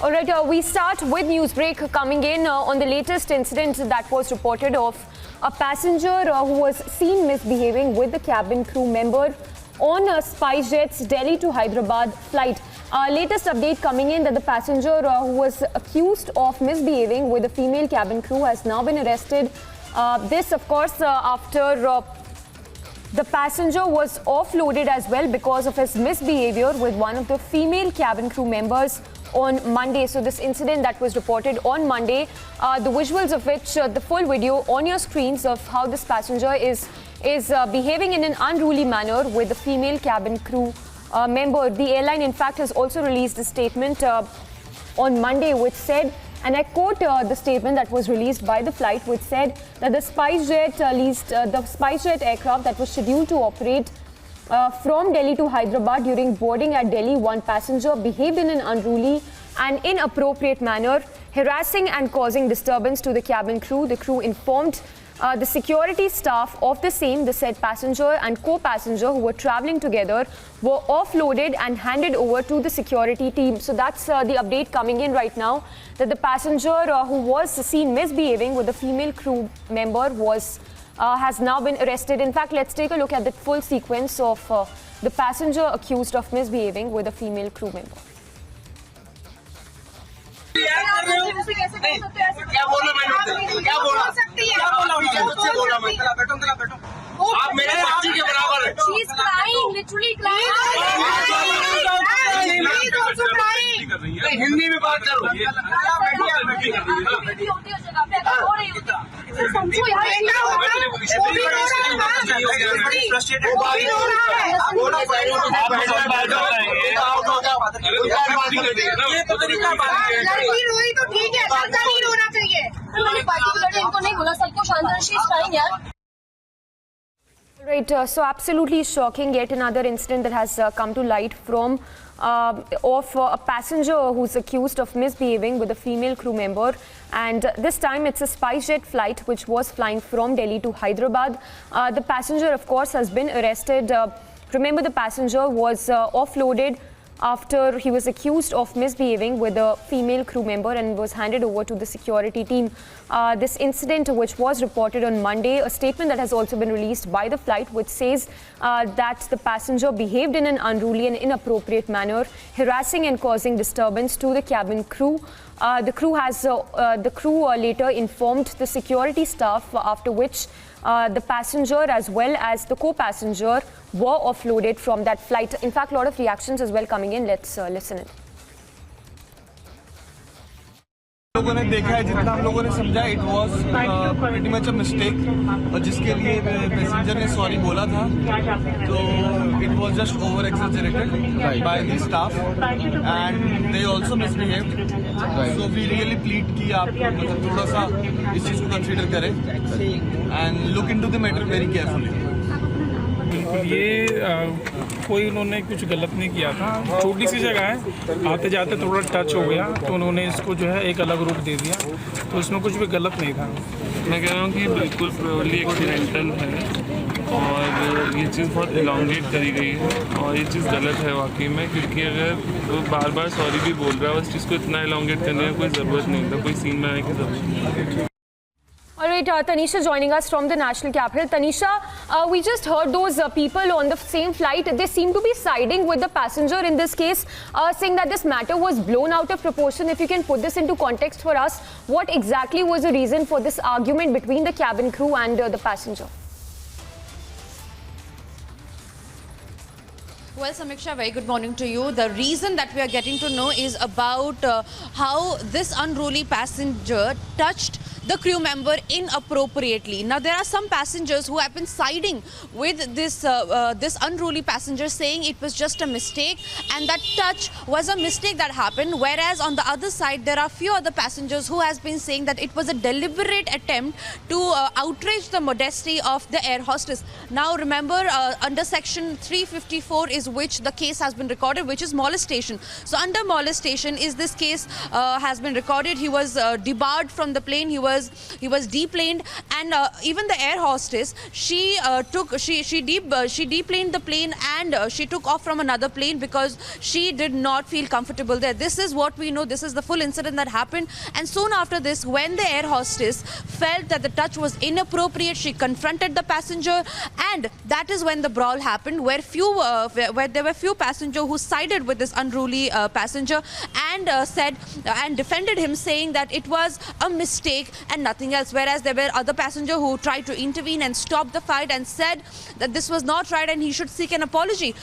All right, we start with Newsbreak coming in on the latest incident that was reported of a passenger who was seen misbehaving with the cabin crew member on SpiceJet's Delhi to Hyderabad flight. Latest update coming in that the passenger who was accused of misbehaving with the female cabin crew has now been arrested. This, of course, after the passenger was offloaded as well because of his misbehavior with one of the female cabin crew members on Monday. So this incident that was reported on Monday, the visuals of which, the full video on your screens of how this passenger is behaving in an unruly manner with the female cabin crew member. The airline, in fact, has also released a statement on Monday which said, and I quote the statement that was released by the flight, which said that the SpiceJet the SpiceJet aircraft that was scheduled to operate from Delhi to Hyderabad during boarding at Delhi, one passenger behaved in an unruly and inappropriate manner, harassing and causing disturbance to the cabin crew. The crew informed the security staff of the same. The said passenger and co-passenger who were traveling together were offloaded and handed over to the security team. So that's the update coming in right now, that the passenger who was seen misbehaving with the female crew member has now been arrested. In fact, let's take a look at the full sequence of the passenger accused of misbehaving with a female crew member. क्या बोला मैंने? क्या बोला? आप मेरे बच्ची के बराबर है। She is crying, literally crying. Hindi में बात करो। लड़की रोई तो ठीक है, बच्चा नहीं रोना चाहिए। पर्टिकुलरली इनको नहीं बोला, सबको शांत। She is crying, यार। Right, so absolutely shocking. Yet another incident that has come to light from of a passenger who's accused of misbehaving with a female crew member, and this time it's a SpiceJet flight which was flying from Delhi to Hyderabad. The passenger, of course, has been arrested. Remember, the passenger was offloaded after he was accused of misbehaving with a female crew member and was handed over to the security team. This incident, which was reported on Monday, a statement that has also been released by the flight, which says that the passenger behaved in an unruly and inappropriate manner, harassing and causing disturbance to the cabin crew. The crew later informed the security staff, after which the passenger as well as the co-passenger were offloaded from that flight. In fact, a lot of reactions as well coming in. Let's listen in. लोगों ने देखा है, जितना हम लोगों ने समझा, it was pretty much a mistake, और जिसके लिए पैसेंजर ने सॉरी बोला था, तो it was just over exaggerated by the staff and they also misbehaved. So we really plead कि आप मतलब थोड़ा सा इस चीज़ को कंसीडर करें and look into the matter very carefully. बिल्कुल, ये कोई उन्होंने कुछ गलत नहीं किया था. छोटी सी जगह है, आते जाते थोड़ा टच हो गया तो उन्होंने इसको जो है एक अलग रूप दे दिया, तो इसमें कुछ भी गलत नहीं था. मैं कह रहा हूँ कि बिल्कुल प्योरली एक्सीडेंटल है और ये चीज़ बहुत इलांगेट करी गई है और ये चीज़ गलत है वाकई में, क्योंकि अगर वो बार बार सॉरी भी बोल रहा है, उस चीज़ को इतना इलांगेट करने की कोई ज़रूरत नहीं था, कोई सीन बनाने की ज़रूरत नहीं है. All right, Tanisha joining us from the national capital. Tanisha, we just heard those people on the same flight. They seem to be siding with the passenger in this case, saying that this matter was blown out of proportion. If you can put this into context for us, what exactly was the reason for this argument between the cabin crew and the passenger? Well, Samiksha, very good morning to you. The reason that we are getting to know is about how this unruly passenger touched the crew member inappropriately. Now, there are some passengers who have been siding with this unruly passenger, saying it was just a mistake and that touch was a mistake that happened. Whereas on the other side, there are few other passengers who has been saying that it was a deliberate attempt to outrage the modesty of the air hostess. Now, remember, under section 354 is which the case has been recorded, which is molestation. So, under molestation is this case has been recorded. He was debarred from the plane. He was was deplaned, and even the air hostess, she deplaned the plane, and she took off from another plane because she did not feel comfortable there. This is what we know. This is the full incident that happened. And soon after this, when the air hostess felt that the touch was inappropriate, she confronted the passenger, and that is when the brawl happened, where there were few passengers who sided with this unruly passenger and said and defended him, saying that it was a mistake and nothing else, whereas there were other passengers who tried to intervene and stop the fight and said that this was not right and he should seek an apology.